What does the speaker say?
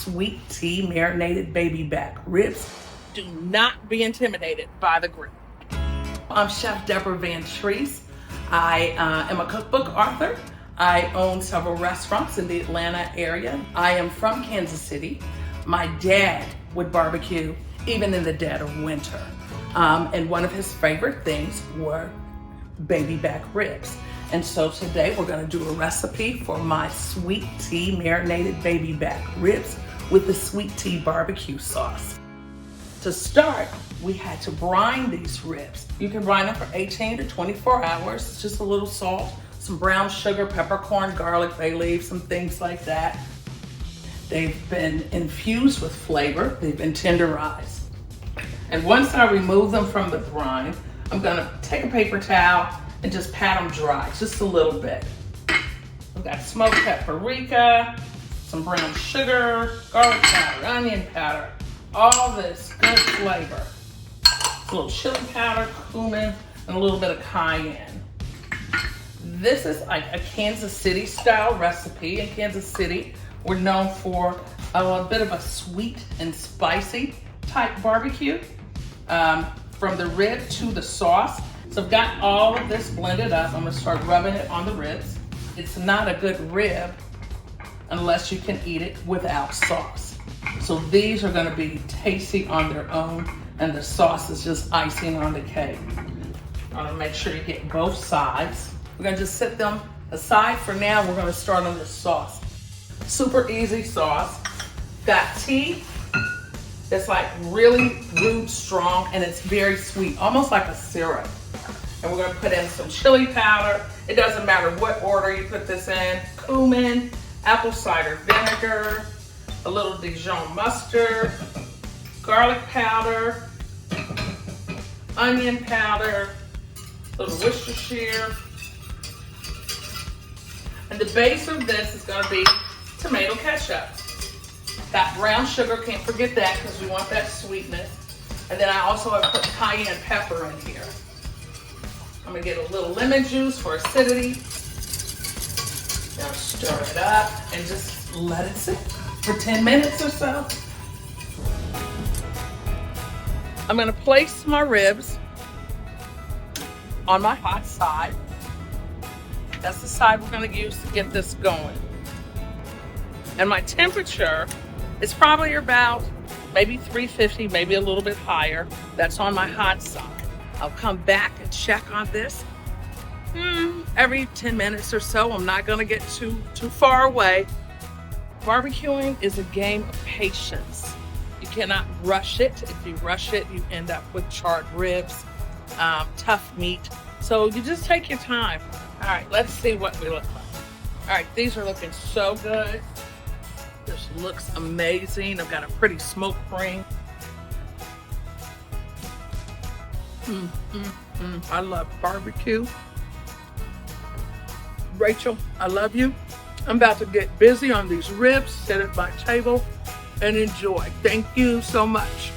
sweet tea marinated baby back ribs. Do not be intimidated by the grill. I'm Chef Deborah VanTrece. I am a cookbook author. I own several restaurants in the Atlanta area. I am from Kansas City. My dad would barbecue even in the dead of winter. And one of his favorite things were baby back ribs. And so today we're gonna do a recipe for my sweet tea marinated baby back ribs with the sweet tea barbecue sauce. To start, we had to brine these ribs. You can brine them for 18 to 24 hours. Just a little salt, some brown sugar, peppercorn, garlic, bay leaves, some things like that. They've been infused with flavor. They've been tenderized. And once I remove them from the brine, I'm gonna take a paper towel and just pat them dry, just a little bit. We've got smoked paprika, some brown sugar, garlic powder, onion powder, all this good flavor. A little chili powder, cumin, and a little bit of cayenne. This is like a Kansas City style recipe. In Kansas City, we're known for a bit of a sweet and spicy type barbecue. From the rib to the sauce. So I've got all of this blended up. I'm gonna start rubbing it on the ribs. It's not a good rib unless you can eat it without sauce. So these are gonna be tasty on their own, and the sauce is just icing on the cake. I wanna make sure you get both sides. We're gonna just set them aside for now. We're gonna start on the sauce. Super easy sauce. Got tea. It's like really brewed strong, and it's very sweet, almost like a syrup. And we're gonna put in some chili powder. It doesn't matter what order you put this in. Cumin, apple cider vinegar, a little Dijon mustard, garlic powder, onion powder, a little Worcestershire. And the base of this is gonna be tomato ketchup. Got brown sugar, can't forget that because we want that sweetness. And then I also have put cayenne pepper in here. I'm gonna get a little lemon juice for acidity. Now stir it up and just let it sit for 10 minutes or so. I'm gonna place my ribs on my hot side. That's the side we're gonna use to get this going. And my temperature, it's probably about maybe 350, maybe a little bit higher. That's on my hot side. I'll come back and check on this every 10 minutes or so. I'm not gonna get too far away. Barbecuing is a game of patience. You cannot rush it. If you rush it, you end up with charred ribs, tough meat. So you just take your time. All right, let's see what we look like. All right, these are looking so good. This looks amazing. I've got a pretty smoke ring. I love barbecue. Rachel, I love you. I'm about to get busy on these ribs, sit at my table, and enjoy. Thank you so much.